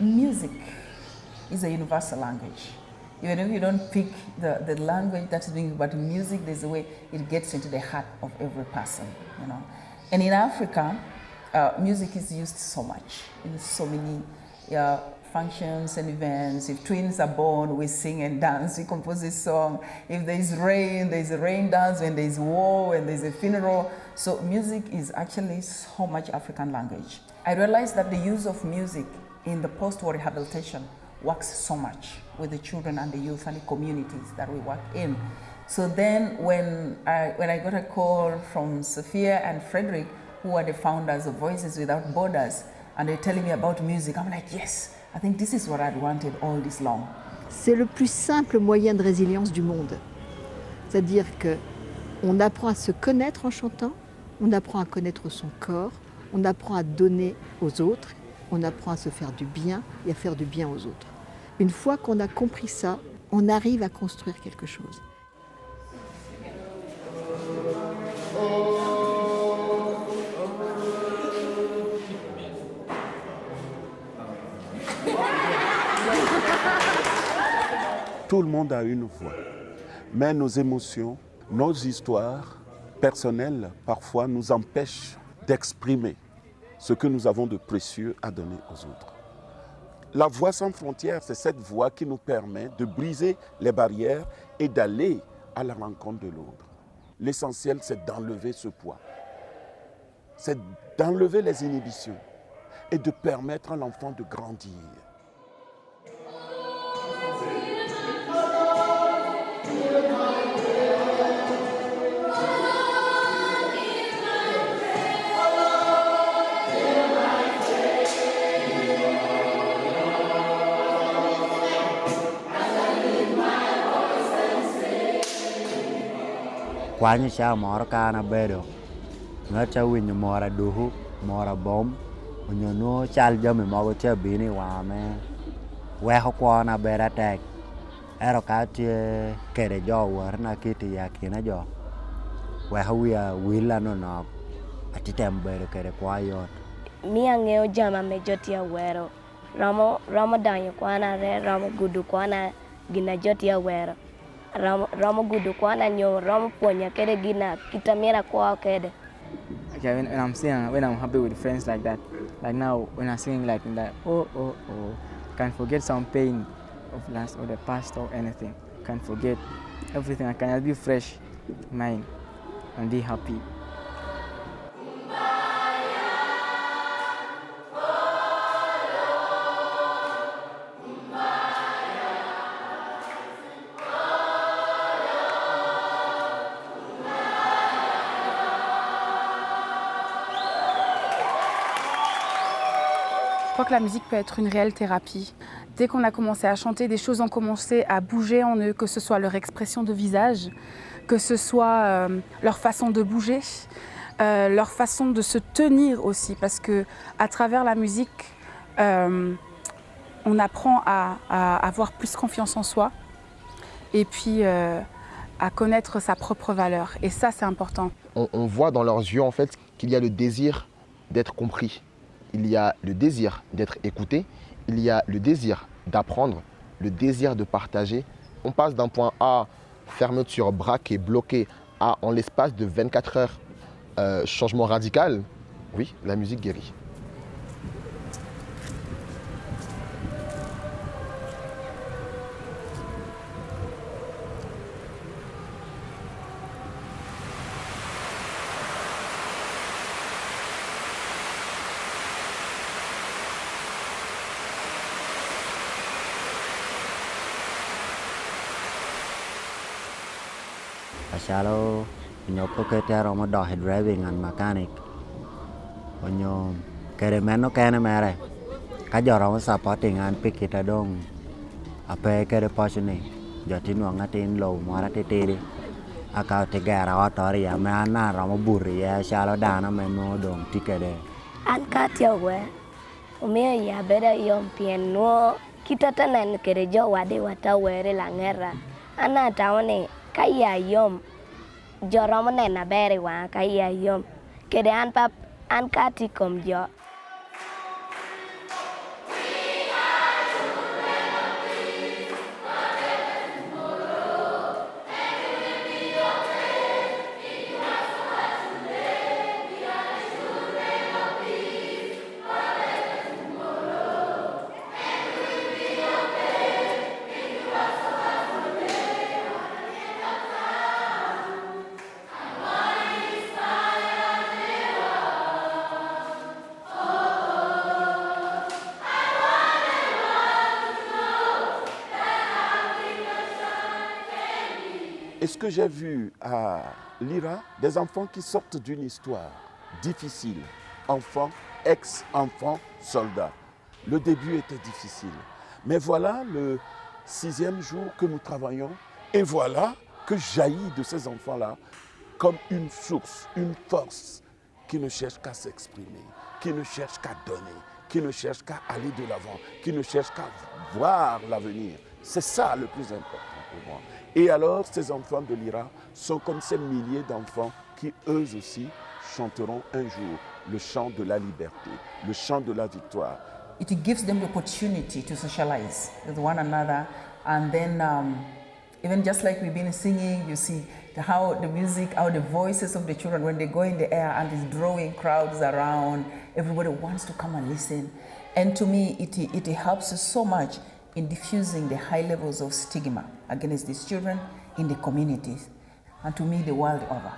music is a universal language. Even if you don't pick the language that's being, but music, there's a way it gets into the heart of every person, you know. And in Africa, music is used so much in so many functions and events. If twins are born, we sing and dance, we compose a song. If there's a rain dance. When there's war, when there's a funeral. So music is actually so much African language. I realized that the use of music in the post-war rehabilitation works so much with the children and the youth and the communities that we work in. So then when I got a call from Sophia and Frederick, who are the founders of Voices Without Borders, and they're telling me about music, I'm like, yes, I think this is what I'd wanted all this long. C'est le plus simple moyen de résilience du monde. C'est-à-dire qu'on apprend à se connaître en chantant, on apprend à connaître son corps, on apprend à donner aux autres, on apprend à se faire du bien et à faire du bien aux autres. Une fois qu'on a compris ça, on arrive à construire quelque chose. Tout le monde a une voix, mais nos émotions, nos histoires personnelles, parfois nous empêchent d'exprimer ce que nous avons de précieux à donner aux autres. La voix sans frontières, c'est cette voix qui nous permet de briser les barrières et d'aller à la rencontre de l'autre. L'essentiel, c'est d'enlever ce poids, c'est d'enlever les inhibitions et de permettre à l'enfant de grandir. Kwanya cha mora kana bedo ngacha winyo mora duhu mora bom onyo no chal jami mago che bini wa me we ho kwana bera tek ero ka tie kere jo war na kiti ya kina jo we ho ya wila no atitem bero kere kwa yot mi angeo jama me jotia wero ramo danyo kwana re ramo gudu kwana gina jotia wero Ramo gudu kwana nyo Ramo ponya kede gina kitamira kwa kede. Okay, when I'm singing, when I'm happy with friends like that, like now when I'm singing like that, oh, can forget some pain of last or the past or anything. Can forget everything. I can be fresh mind and be happy. Je crois que la musique peut être une réelle thérapie. Dès qu'on a commencé à chanter, des choses ont commencé à bouger en eux, que ce soit leur expression de visage, que ce soit leur façon de bouger, leur façon de se tenir aussi, parce que à travers la musique, on apprend à avoir plus confiance en soi et puis à connaître sa propre valeur. Et ça, c'est important. On voit dans leurs yeux en fait qu'il y a le désir d'être compris. Il y a le désir d'être écouté, il y a le désir d'apprendre, le désir de partager. On passe d'un point A, fermeture, braqué, bloqué, à en l'espace de 24 heures, changement radical. Oui, la musique guérit. Ashalo nyoko kete romo do driving and mechanic onyo kere meno kene mere ka joro supporting and pick it adong ape kere passion joti no ngatin low mara tetede aka te gara otori ya mana romo buri ya shalo dana meno dong tikede an katia we ume ya beda yom pien no kitata nan kere jo wade wata were la ngera ana taone kaya yom joro mo nena bere wa kaya yom kede an pap an kati kom jo. Et ce que j'ai vu à l'IRA, des enfants qui sortent d'une histoire difficile, enfants, ex-enfants, soldats. Le début était difficile. Mais voilà le 6e jour que nous travaillons et voilà que jaillit de ces enfants-là comme une source, une force qui ne cherche qu'à s'exprimer, qui ne cherche qu'à donner, qui ne cherche qu'à aller de l'avant, qui ne cherche qu'à voir l'avenir. C'est ça le plus important pour moi. Et alors, ces enfants de l'IRA sont comme ces milliers d'enfants qui, eux aussi, chanteront un jour le chant de la liberté, le chant de la victoire. It gives them the opportunity to socialize with one another, and then even just like we've been singing, you see how the music, how the voices of the children, when they go in the air and it's drawing crowds around, everybody wants to come and listen. And to me, it helps us so much in diffusing the high levels of stigma against these children in the communities, and to me, the world over.